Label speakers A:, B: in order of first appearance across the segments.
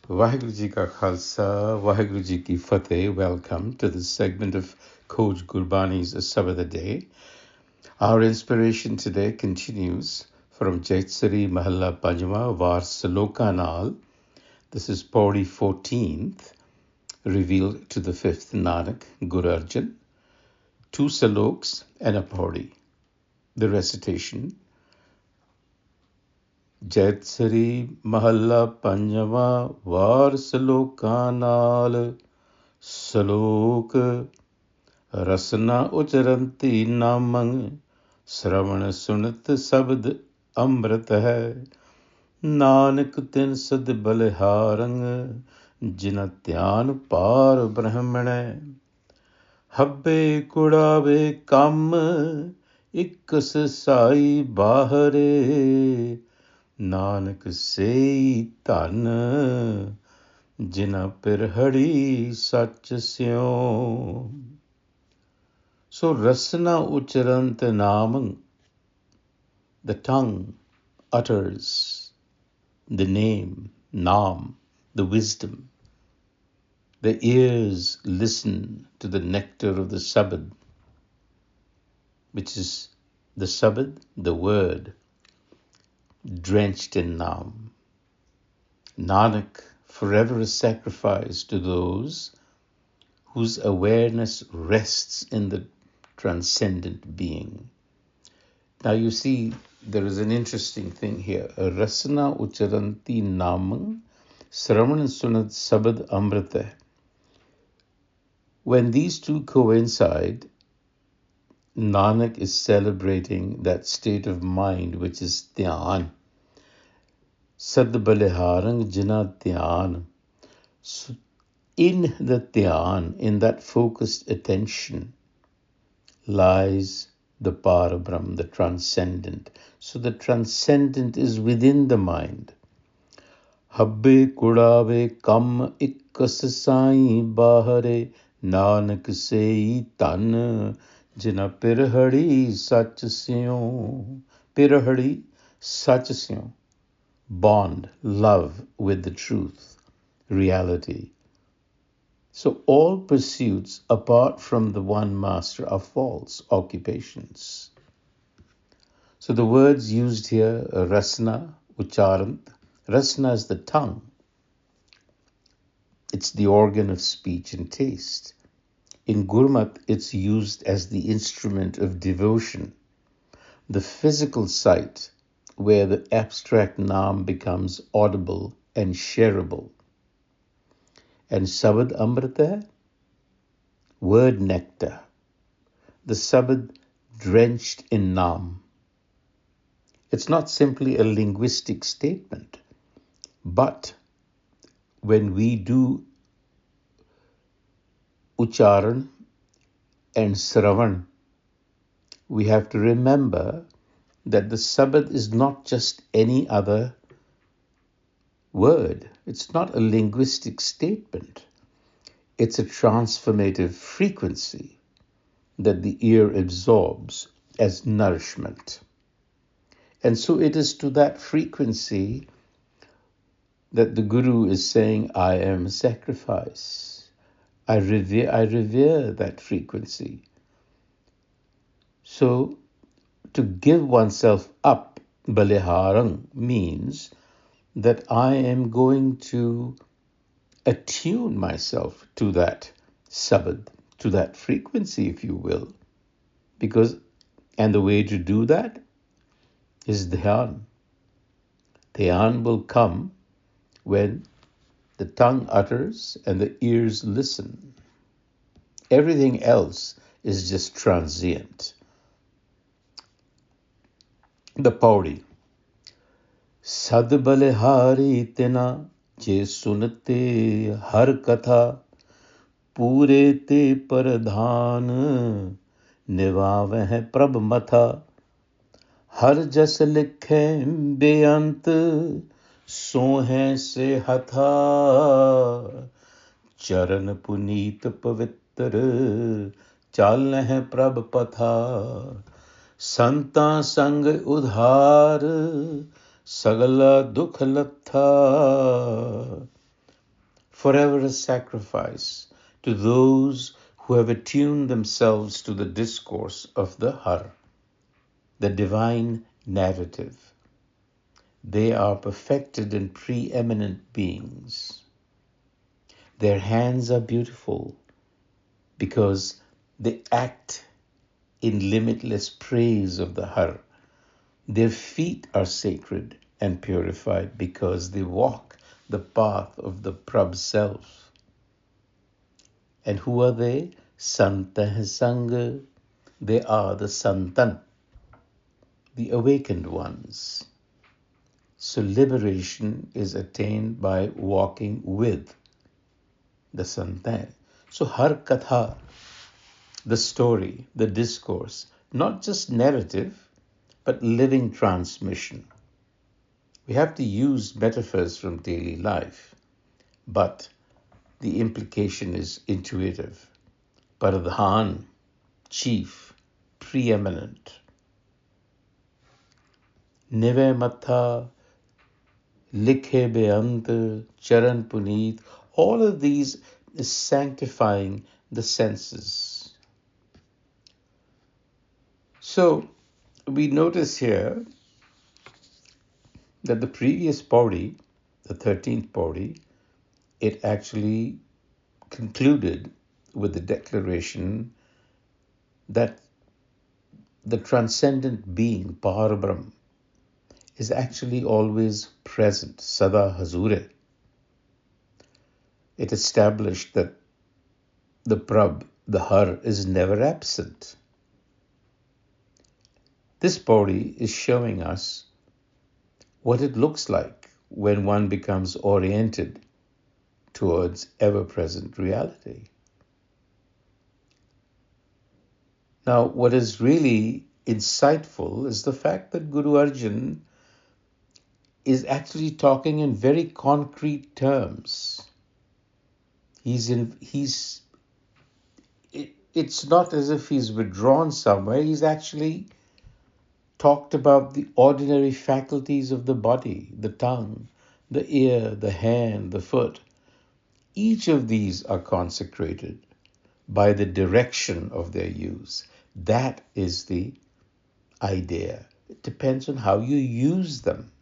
A: Waheguru Ji Ka Khalsa, Waheguru Ji Ki Fateh. Welcome to this segment of Coach Gurbani's a-sabad-a-day. Our inspiration today continues from Jaitsari Mahalla Panjwa Var Saloka Nal. This is Pauri 14th, revealed to the 5th Nanak, Guru Arjan. 2 Saloks and a Pauri. The recitation. Jaitsari Mahalla Panjwa Var Saloka Nal. Salok Rasna Uchrant namang Shravan sunat sabad amrit hai. Nanak tin sad baliharang jina dhyan par brahmane. Habbe kudave kam ikas sai bahare. Nanak sei dhan jina pirhadi sach syo. So Rasna Uchrant namang, the tongue utters the name, Nam, the wisdom. The ears listen to the nectar of the sabad, which is the sabad, the word, drenched in Nam. Nanak, forever a sacrifice to those whose awareness rests in the transcendent being. Now you see, there is an interesting thing here. Rasna Ucharanti Namang Sravan Sunat Sabad Amrita. When these two coincide, Nanak is celebrating that state of mind which is dhyan. Sad baliharang jina dhyan. So in the dhyan, in that focused attention, lies the Parabrahm, the transcendent. So the transcendent is within the mind. Habbe kudave kam ikkas sai bahare. Nanak sei dhan jina pirhadi sach syo. Pirhadi sach syo. Bond, love with the truth, reality. So all pursuits apart from the one master are false occupations. So the words used here, Rasna, Uchrant. Rasna is the tongue. It's the organ of speech and taste. In Gurmat, it's used as the instrument of devotion, the physical sight where the abstract Nam becomes audible and shareable. And Sabad Amrita, word nectar, the Sabad drenched in Nam. It's not simply a linguistic statement, but when we do Ucharan and Sravan, we have to remember that the Sabad is not just any other word. It's not a linguistic statement. It's a transformative frequency that the ear absorbs as nourishment. And so it is to that frequency that the Guru is saying, I am a sacrifice. I revere that frequency. So to give oneself up, baliharang, means that I am going to attune myself to that sabad, to that frequency, if you will. And the way to do that is dhyan. Dhyan will come when the tongue utters and the ears listen. Everything else is just transient. The Pauri. Sad balihari tina je sunate har katha pure te pardhan nivaveh prab matha har jas likhe beyant sohe se hatha charan puneet pavitra chaleh prab patha संता संग उधार सगला दुख लथा forever a sacrifice to those who have attuned themselves to the discourse of the Har, the divine narrative. They are perfected and preeminent beings. Their hands are beautiful because they act in limitless praise of the Har. Their feet are sacred and purified because they walk the path of the Prabh self. And who are they? Santa Sangha. They are the Santan, the awakened ones. So liberation is attained by walking with the Santan. So Har Katha, the story, the discourse, not just narrative, but living transmission. We have to use metaphors from daily life, but the implication is intuitive. Pradhan, chief, preeminent. Nive Matha, Likhe Beant, Charan Puneet, all of these is sanctifying the senses. So we notice here that the previous pauri, the 13th pauri, it actually concluded with the declaration that the transcendent being, Parabrahm, is actually always present, Sada Hazure. It established that the Prabh, the Har, is never absent. This pauri is showing us what it looks like when one becomes oriented towards ever-present reality. Now, what is really insightful is the fact that Guru Arjan is actually talking in very concrete terms. It's not as if he's withdrawn somewhere. He's actually talked about the ordinary faculties of the body, the tongue, the ear, the hand, the foot. Each of these are consecrated by the direction of their use. That is the idea. It depends on how you use them.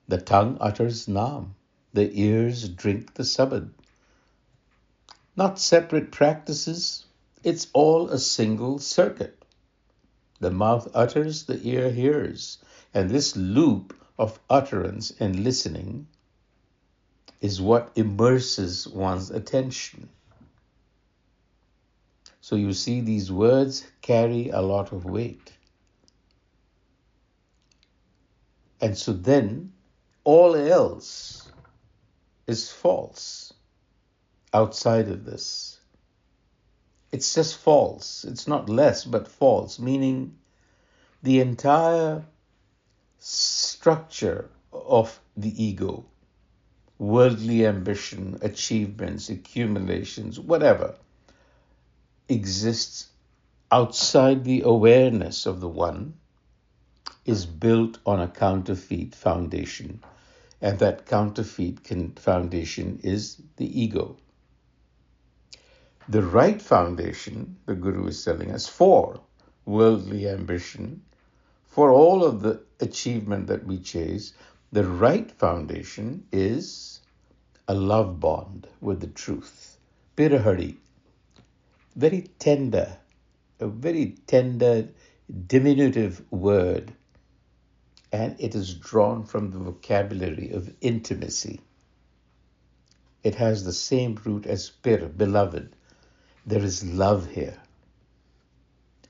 A: The tongue utters Naam. The ears drink the sabad. Not separate practices. It's all a single circuit. The mouth utters, the ear hears. And this loop of utterance and listening is what immerses one's attention. So you see, these words carry a lot of weight. And so then all else is false outside of this. It's just false. It's not less, but false, meaning the entire structure of the ego, worldly ambition, achievements, accumulations, whatever, exists outside the awareness of the one, is built on a counterfeit foundation. And that counterfeit foundation is the ego. The right foundation, the Guru is telling us, for worldly ambition, for all of the achievement that we chase, the right foundation is a love bond with the truth. Pirahari, very tender, a very tender, diminutive word. And it is drawn from the vocabulary of intimacy. It has the same root as pir, beloved. There is love here.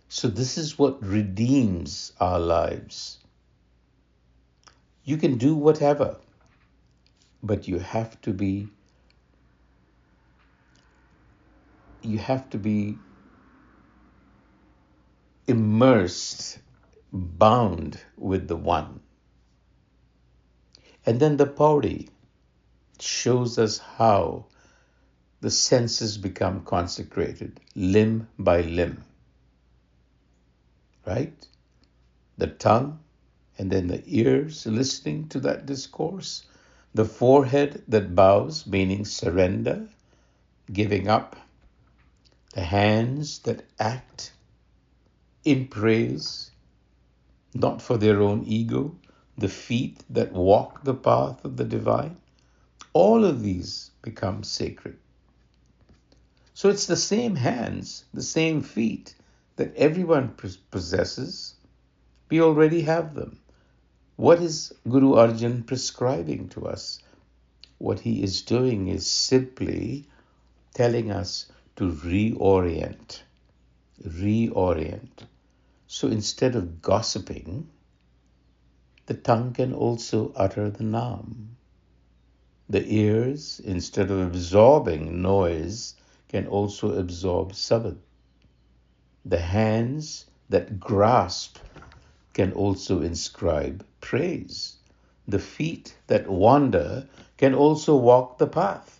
A: So this is what redeems our lives. You can do whatever, but you have to be immersed, bound with the one. And then the pauri shows us how the senses become consecrated, limb by limb. Right? The tongue, and then the ears listening to that discourse, The forehead that bows, meaning surrender, giving up. The hands that act in praise, not for their own ego. The feet that walk the path of the divine. All of these become sacred. So it's the same hands, the same feet that everyone possesses. We already have them. What is Guru Arjan prescribing to us? What he is doing is simply telling us to reorient. So instead of gossiping, the tongue can also utter the Naam. The ears, instead of absorbing noise, can also absorb sabad. The hands that grasp can also inscribe praise. The feet that wander can also walk the path.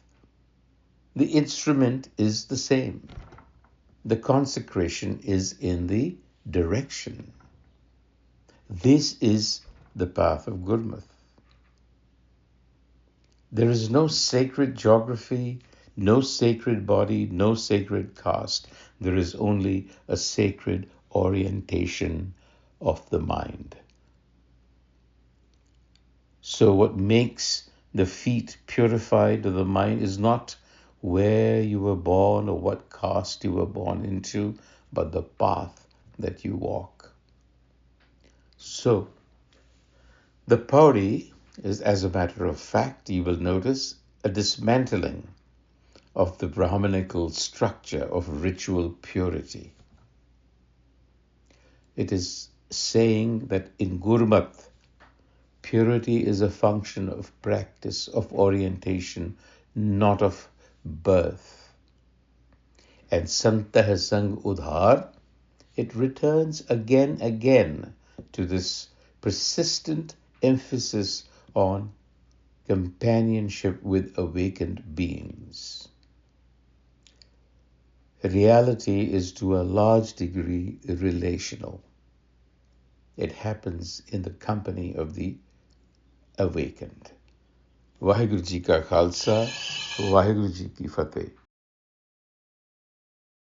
A: The instrument is the same. The consecration is in the direction. This is the path of Gurmat. There is no sacred geography, no sacred body, no sacred caste. There is only a sacred orientation of the mind. So what makes the feet purified to the mind is not where you were born or what caste you were born into, but the path that you walk. So the pauri is, as a matter of fact, you will notice, a dismantling of the Brahmanical structure of ritual purity. It is saying that in Gurmat, purity is a function of practice, of orientation, not of birth. And Santah Sang Udhar, it returns again to this persistent emphasis on companionship with awakened beings. Reality is to a large degree relational. It happens in the company of the awakened. Vaheguru Ji Ka Khalsa, Vaheguru Ji Ki Fateh.